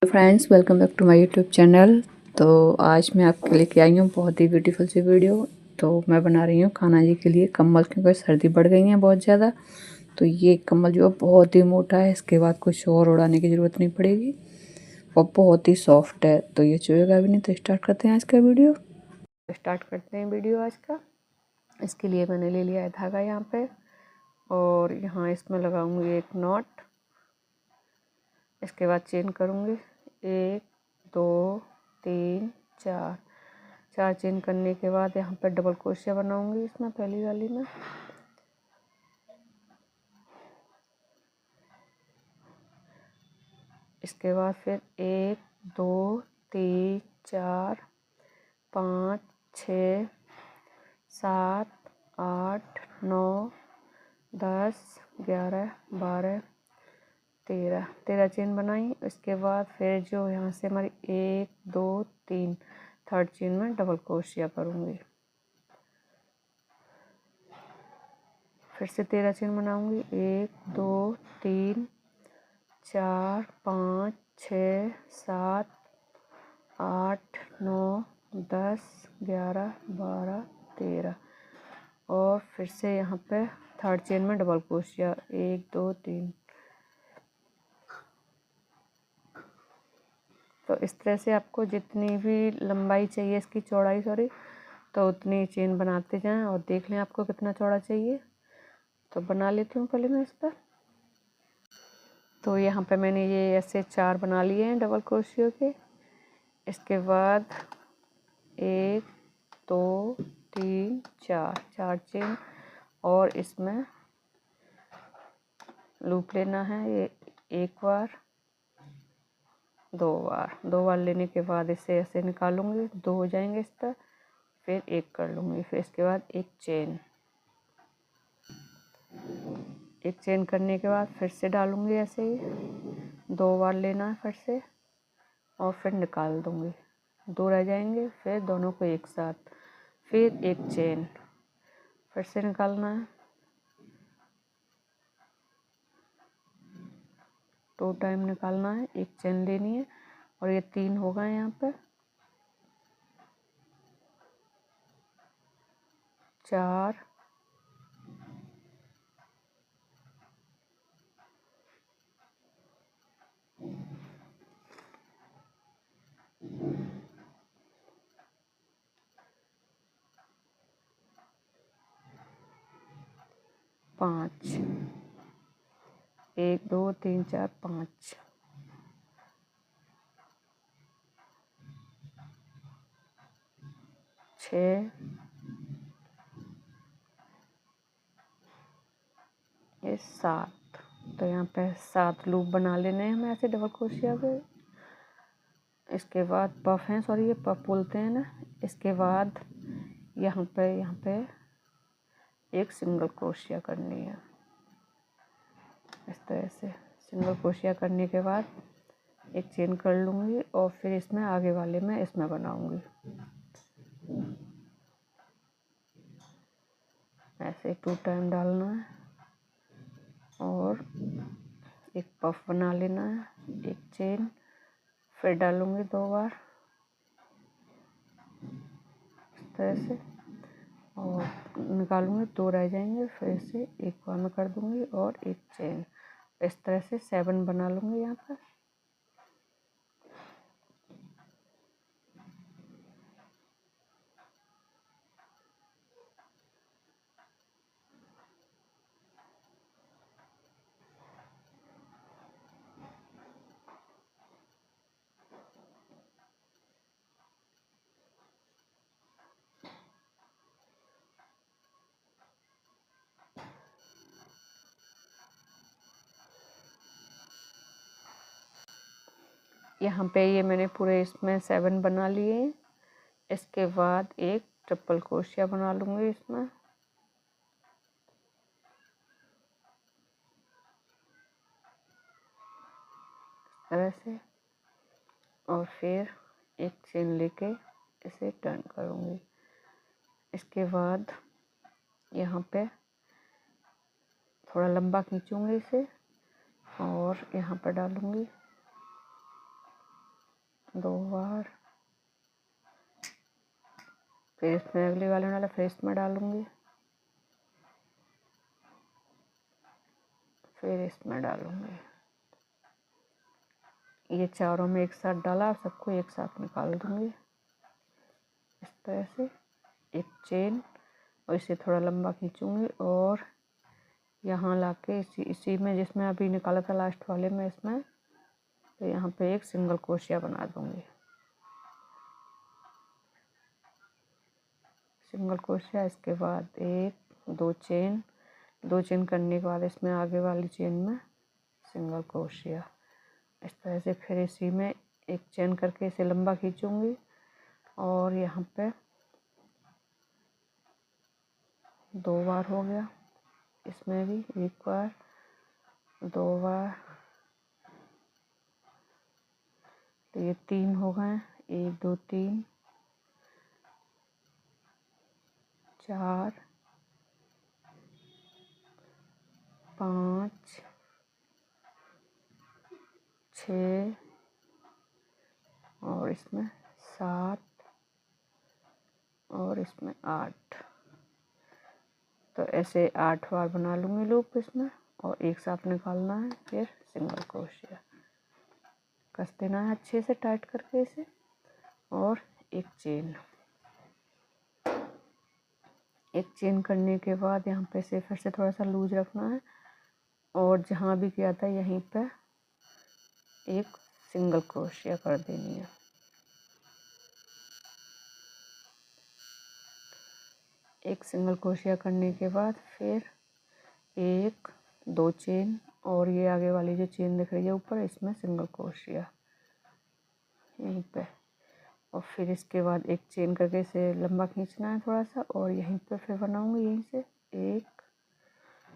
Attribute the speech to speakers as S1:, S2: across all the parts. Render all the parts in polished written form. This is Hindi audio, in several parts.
S1: Friends, welcome back to my YouTube channel. तो आज मैं आपके लेके आई हूँ बहुत ही ब्यूटीफुल सी वीडियो। तो मैं बना रही हूँ खाना जी के लिए कम्बल, क्योंकि सर्दी बढ़ गई है बहुत ज़्यादा। तो ये कम्बल जो है बहुत ही मोटा है, इसके बाद कुछ और उड़ाने की ज़रूरत नहीं पड़ेगी और बहुत ही सॉफ्ट है, तो ये चुएगा भी नहीं। तो स्टार्ट करते हैं आज का वीडियो। आज का इसके लिए मैंने ले लिया है धागा यहाँ पे, और यहाँ इसमें लगाऊंगी एक नॉट। इसके बाद चेन करूँगी 1 2 3 4 4 चेन करने के बाद यहाँ पर डबल क्रोशिया बनाऊंगी इसमें पहली वाली में। इसके बाद फिर 1 2 3 4 5 6 7 8 9 10 11 12 13 चेन बनाई। इसके बाद फिर जो यहाँ से हमारी 1 2 3 थर्ड चेन में डबल क्रोशिया करूँगी। फिर से 13 चेन बनाऊँगी 1 2 3 4 5 6 7 8 9 10 11 12 13 और फिर से यहाँ पे थर्ड चेन में डबल क्रोशिया 1 2 3। तो इस तरह से आपको जितनी भी लंबाई चाहिए, इसकी चौड़ाई तो उतनी चेन बनाते जाएं और देख लें आपको कितना चौड़ा चाहिए। तो बना लेती हूँ पहले मैं इस पर। तो यहाँ पे मैंने ये ऐसे 4 बना लिए हैं डबल क्रोशियो के। इसके बाद 1 2 3 4 चेन और इसमें लूप लेना है। ये एक बार, दो बार लेने के बाद इसे ऐसे निकालूंगी, 2 हो जाएंगे इस पर, फिर एक कर लूँगी। फिर इसके बाद एक चेन करने के बाद फिर से डालूँगी ऐसे ही, 2 बार लेना है फिर से और फिर निकाल दूँगी, 2 रह जाएंगे। फिर दोनों को एक साथ, फिर एक चेन, फिर से निकालना है, 2 टाइम निकालना है, एक चेन लेनी है और ये 3 हो गए यहाँ पर। 4 5 1 2 3 4 5 6 ये 7। तो यहाँ पे 7 लूप बना लेने हैं हमें ऐसे डबल क्रोशिया के। इसके बाद पफ हैं, सॉरी ये पफ बोलते हैं ना। इसके बाद यहाँ पे एक सिंगल क्रोशिया करनी है इस तरह से। सिंगल क्रोशिया करने के बाद एक चेन कर लूँगी और फिर इसमें आगे वाले में इसमें बनाऊँगी ऐसे 2 टाइम डालना है और एक पफ बना लेना है, एक चेन, फिर डालूँगी 2 बार इस तरह से और निकालूँगी, 2 रह जाएंगे। फिर से एक बार में कर दूँगी और एक चेन, इस तरह से 7 बना लूँगी यहाँ पर। यहाँ पे ये मैंने पूरे इसमें 7 बना लिए। इसके बाद एक ट्रिपल क्रोशिया बना लूँगी इसमें इस तरह से और फिर एक चेन लेके इसे टर्न करूँगी। इसके बाद यहाँ पे थोड़ा लंबा खींचूँगी इसे और यहाँ पर डालूँगी 2 बार, फिर इसमें अगली वाले वाला फिर इसमें डालूंगी, फिर इसमें डालूंगी। ये चारों में एक साथ डाला और सबको एक साथ निकाल दूंगी इस तरह से एक चेन, और इसे थोड़ा लंबा खींचूंगी और यहाँ लाके इसी में जिसमें अभी निकाला था लास्ट वाले में इसमें, तो यहाँ पे एक सिंगल क्रोशिया बना दूंगी। सिंगल क्रोशिया, इसके बाद 1 2 चेन, 2 चेन करने के बाद इसमें आगे वाली चेन में सिंगल क्रोशिया इस तरह से। फिर इसी में एक चेन करके इसे लंबा खींचूंगी और यहाँ पे 2 बार हो गया, इसमें भी 1 बार 2 बार, तो ये 3 हो गए, 1 2 3 4 5 6 और इसमें 7 और इसमें 8। तो ऐसे 8 बार बना लूँगी लूप इसमें, और एक साथ निकालना है, फिर सिंगल क्रोशिया कस देना है अच्छे से टाइट करके इसे, और एक चेन करने के बाद यहाँ पे से फिर से थोड़ा सा लूज रखना है, और जहाँ भी किया था यहीं पे एक सिंगल क्रोशिया कर देनी है। एक सिंगल क्रोशिया करने के बाद फिर 1 2 चेन, और ये आगे वाली जो चेन दिख रही है ऊपर, इसमें सिंगल क्रोशिया यहीं पे, और फिर इसके बाद एक चेन करके इसे लंबा खींचना है थोड़ा सा, और यहीं पे फिर बनाऊंगी यहीं से 1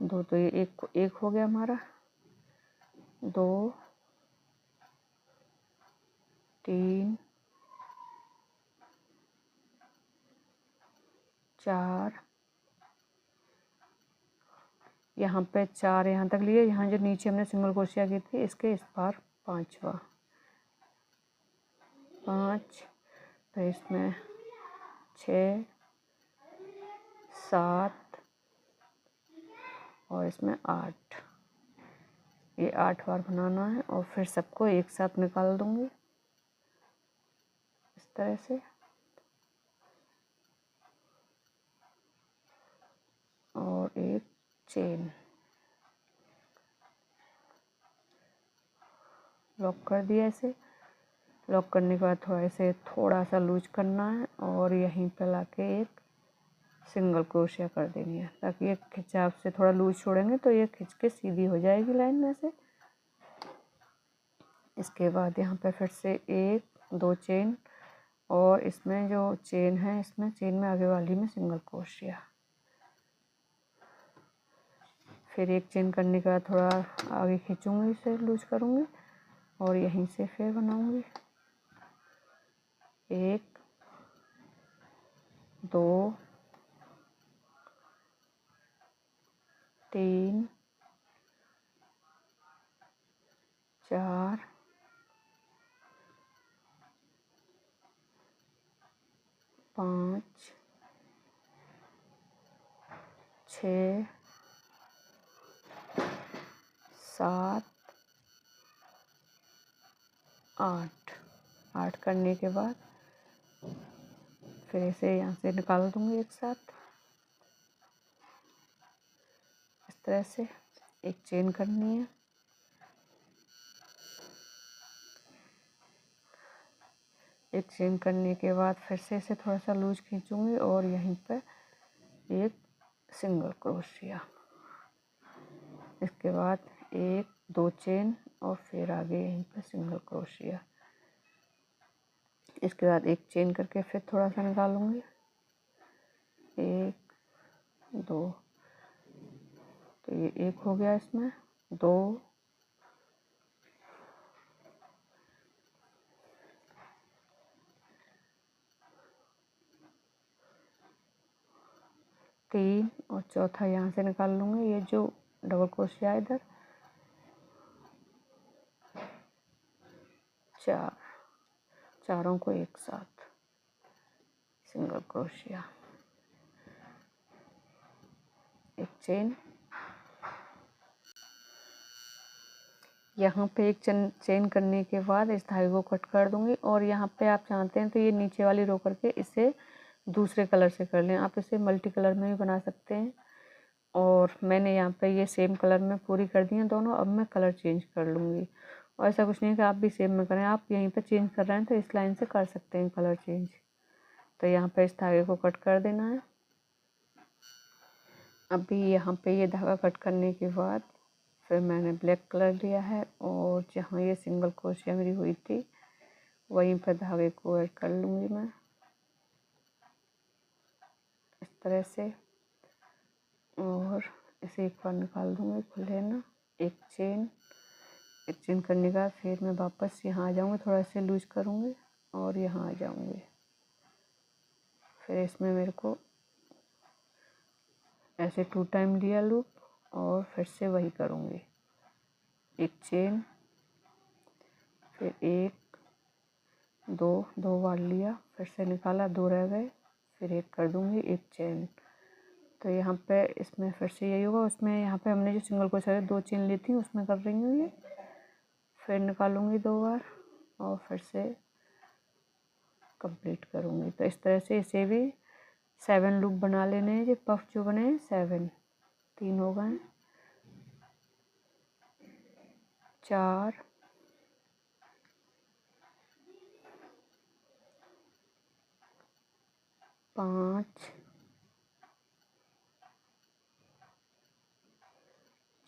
S1: 2, तो ये एक हो गया हमारा, 2 3 4, यहाँ पे 4 यहाँ तक लिए, यहाँ जो नीचे हमने सिंगल क्रोशिया की थी इसके इस बार 5वां 5, तो इसमें 6 7 और इसमें 8, ये 8 बार बनाना है, और फिर सबको एक साथ निकाल दूंगी इस तरह से, और एक चेन लॉक कर दिया। इसे लॉक करने के बाद थोड़ा सा लूज करना है, और यहीं पे लाके एक सिंगल क्रोशिया कर देनी है, ताकि ये खिंचाव से थोड़ा लूज छोड़ेंगे तो ये खिंच के सीधी हो जाएगी लाइन में से। इसके बाद यहाँ पे फिर से 1 2 चेन, और इसमें जो चेन है इसमें चेन में आगे वाली में सिंगल क्रोशिया, फिर एक चेन करने के बाद थोड़ा आगे खींचूंगी, इसे लूज करूँगी, और यहीं से फिर बनाऊंगी 1 2 3 4 5 6 7 8 करने के बाद फिर इसे यहाँ से निकाल दूंगी एक साथ इस तरह से। एक चेन करनी है, एक चेन करने के बाद फिर से इसे थोड़ा सा लूज खींचूंगी, और यहीं पर एक सिंगल क्रोशिया, इसके बाद 1 2 चेन, और फिर आगे यहीं पर सिंगल क्रोशिया। इसके बाद एक चेन करके फिर थोड़ा सा निकालूंगी, 1 2, तो ये 1 हो गया, इसमें 2 3, और चौथा यहाँ से निकाल लूँगी, ये जो डबल क्रोशिया है इधर 4, चारों को एक साथ सिंगल क्रोशिया, एक चेन, यहाँ पे एक चेन करने के बाद इस धागे को कट कर दूंगी। और यहाँ पे आप चाहते हैं तो ये नीचे वाली रो करके इसे दूसरे कलर से कर लें। आप इसे मल्टी कलर में भी बना सकते हैं। और मैंने यहाँ पे ये सेम कलर में पूरी कर दी हैं दोनों। अब मैं कलर चेंज कर लूँगी। और ऐसा कुछ नहीं है कि आप भी सेम में करें, आप यहीं पे चेंज कर रहे हैं तो इस लाइन से कर सकते हैं कलर चेंज। तो यहाँ पे इस धागे को कट कर देना है। अभी यहाँ पे ये धागा कट करने के बाद फिर मैंने ब्लैक कलर लिया है और जहाँ ये सिंगल क्रोशिया मेरी हुई थी वहीं पर धागे को ऐड कर लूँगी मैं इस तरह से। और इसे एक बार निकाल दूँगी खुले ना, एक चेन करने का फिर मैं वापस यहाँ आ जाऊँगी, थोड़ा से लूज करूँगी और यहाँ आ जाऊँगी। फिर इसमें मेरे को ऐसे 2 टाइम लिया लूप और फिर से वही करूँगी, एक चेन, फिर एक, दो बार लिया, फिर से निकाला, 2 रह गए, फिर एक कर दूँगी, एक चेन। तो यहाँ पे इसमें फिर से यही होगा। उसमें यहाँ पे हमने जो सिंगल क्रोशिया 2 चेन ली थी उसमें कर रही हूँ ये, फिर निकालूँगी 2 बार और फिर से कंप्लीट करूँगी। तो इस तरह से इसे भी 7 लूप बना लेने हैं। ये पफ जो बने हैं 7, 3 हो गए, 4, 5,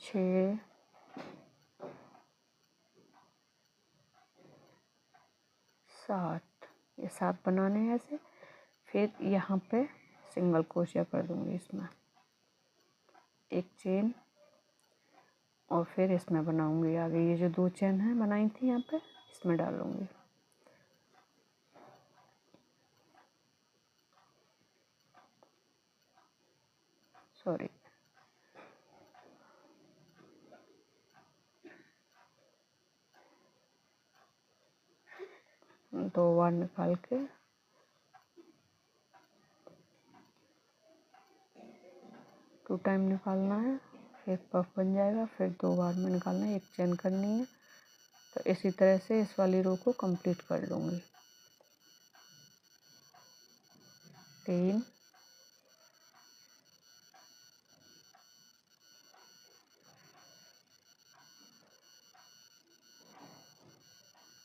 S1: 6, 7, ये 7 बनाने हैं ऐसे। फिर यहाँ पे सिंगल क्रोशिया कर दूँगी इसमें, एक चेन और फिर इसमें बनाऊँगी आगे। ये जो 2 चेन हैं बनाई थी यहाँ पे इसमें डालूँगी, सॉरी 2 बार निकाल के 2 टाइम निकालना है, फिर पफ बन जाएगा। फिर 2 बार में निकालना है, एक चेन करनी है। तो इसी तरह से इस वाली रो को कंप्लीट कर लूँगी। 3,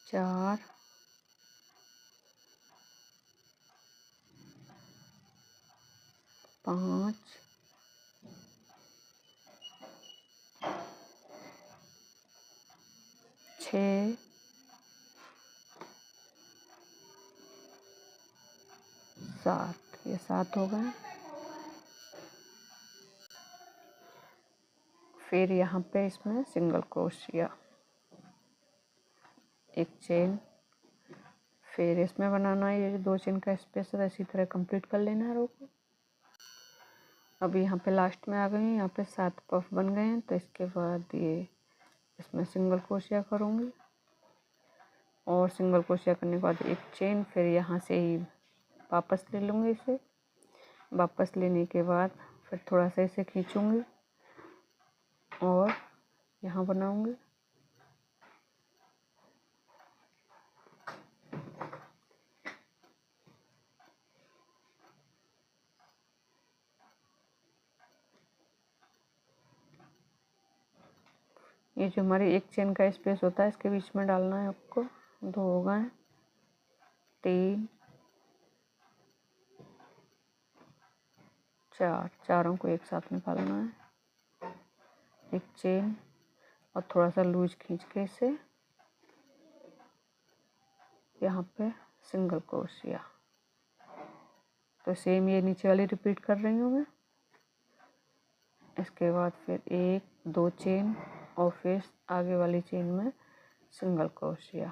S1: 4, 5, 6, 7, ये 7 हो गए। फिर यहाँ पे इसमें सिंगल क्रोशिया, एक चेन, फिर इसमें बनाना है ये 2 चेन का स्पेस है, इसी तरह कंप्लीट कर लेना है रो को। अब यहाँ पे लास्ट में आ गए हैं, यहाँ पे 7 पफ बन गए हैं। तो इसके बाद ये इसमें सिंगल क्रोशिया करूँगी और सिंगल क्रोशिया करने के बाद एक चेन, फिर यहाँ से ही वापस ले लूँगी इसे। वापस लेने के बाद फिर थोड़ा सा इसे खींचूँगी और यहाँ बनाऊँगी। ये जो हमारी एक चेन का स्पेस होता है इसके बीच में डालना है आपको। 2 हो गए, 3, 4, चारों को एक साथ निकालना है, एक चेन और थोड़ा सा लूज खींच के इसे यहाँ पे सिंगल क्रोशिया। तो सेम ये नीचे वाली रिपीट कर रही हूँ मैं। इसके बाद फिर 1, 2 चेन और फिर आगे वाली चेन में सिंगल क्रोशिया।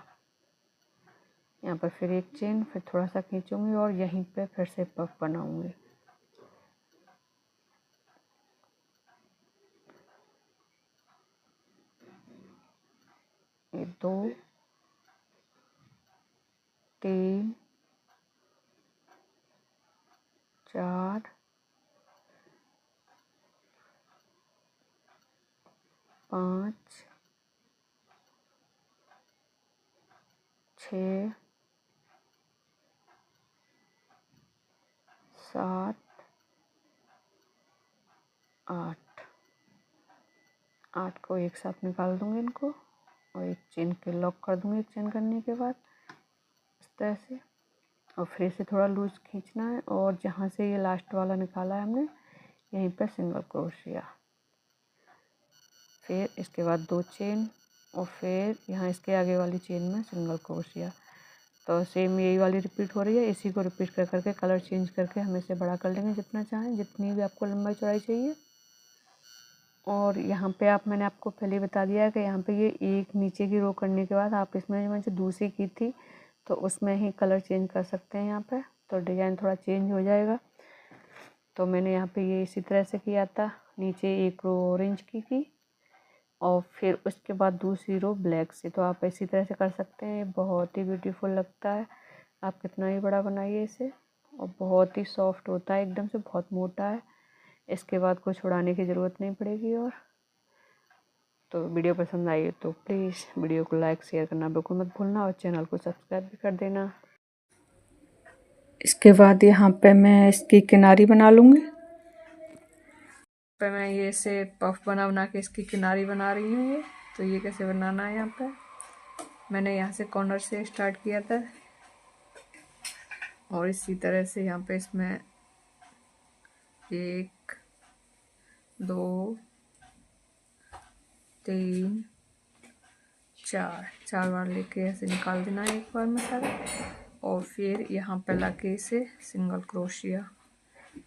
S1: यहाँ पर फिर एक चेन, फिर थोड़ा सा खींचूंगी और यहीं पे फिर से पफ बनाऊंगी। ये 2, 3 4 5 6 7 8 8 को एक साथ निकाल दूंगी इनको और एक चेन के लॉक कर दूंगी। एक चेन करने के बाद इस तरह से, और फिर से थोड़ा लूज खींचना है और जहाँ से ये लास्ट वाला निकाला है हमने यहीं पर सिंगल क्रोशिया, फिर इसके बाद 2 चेन और फिर यहाँ इसके आगे वाली चेन में सिंगल क्रोशिया। तो सेम यही वाली रिपीट हो रही है। इसी को रिपीट कर करके कलर चेंज करके हम इसे बड़ा कर लेंगे जितना चाहें, जितनी भी आपको लंबाई चौड़ाई चाहिए। और यहाँ पे मैंने आपको पहले ही बता दिया है कि यहाँ पे ये एक नीचे की रो करने के बाद आप इसमें जो दूसरी की थी तो उसमें ही कलर चेंज कर सकते हैं यहाँ पे, तो डिज़ाइन थोड़ा चेंज हो जाएगा। तो मैंने यहाँ पे ये इसी तरह से किया था, नीचे एक रो ऑरेंज की थी और फिर उसके बाद दूसरी रो ब्लैक से। तो आप इसी तरह से कर सकते हैं, बहुत ही ब्यूटीफुल लगता है। आप कितना ही बड़ा बनाइए इसे, और बहुत ही सॉफ्ट होता है, एकदम से बहुत मोटा है। इसके बाद कुछ उड़ाने की ज़रूरत नहीं पड़ेगी। और तो वीडियो पसंद आई तो प्लीज़ वीडियो को लाइक शेयर करना बिल्कुल मत भूलना और चैनल को सब्सक्राइब भी कर देना। इसके बाद यहाँ पे मैं इसकी किनारी बना लूँगी। पे मैं ये से पफ बना के इसकी किनारी बना रही हूँ। ये तो ये कैसे बनाना है, यहाँ पे मैंने यहाँ से कॉर्नर से स्टार्ट किया था और इसी तरह से यहाँ पे इसमें 1 2 3 4 बार लेके ऐसे निकाल देना है एक बार में सारा, और फिर यहाँ पे लाके इसे सिंगल क्रोशिया,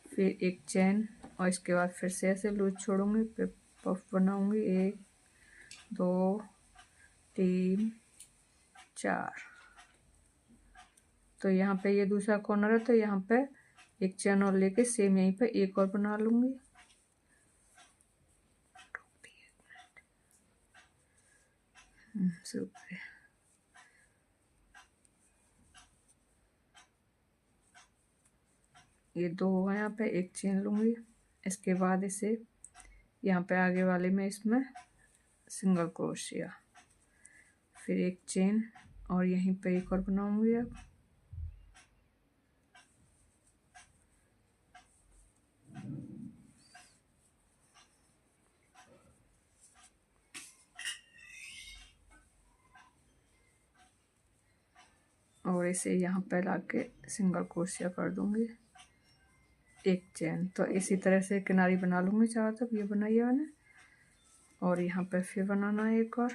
S1: फिर एक चेन, और इसके बाद फिर से ऐसे लूज छोड़ूंगी, फिर पफ बनाऊंगी 1 2 3 4। तो यहाँ पे ये दूसरा कॉर्नर है तो यहाँ पे एक चेन और लेके सेम यहीं पे एक और बना लूंगी। ये 2 है, यहाँ पे एक चेन लूँगी। इसके बाद इसे यहाँ पे आगे वाले में इसमें सिंगल क्रोशिया, फिर एक चेन और यहीं पे एक और बनाऊंगी। अब और इसे यहाँ पे लाके सिंगल क्रोशिया कर दूंगी, एक चेन। तो इसी तरह से किनारी बना लूँगी चारों तरफ। ये बनाई है मैंने, और यहाँ पे फिर बनाना है एक और,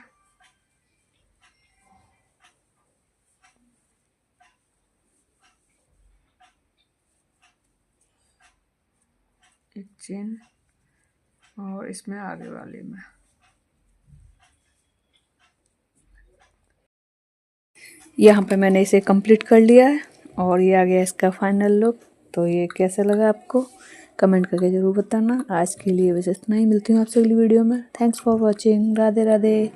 S1: एक चेन और इसमें आगे वाले में। यहाँ पे मैंने इसे कंप्लीट कर लिया है और ये आ गया इसका फाइनल लुक। तो ये कैसा लगा आपको कमेंट करके ज़रूर बताना। आज के लिए बस इतना ही, मिलती हूँ आपसे अगली वीडियो में। Thanks for watching. Radhe Radhe.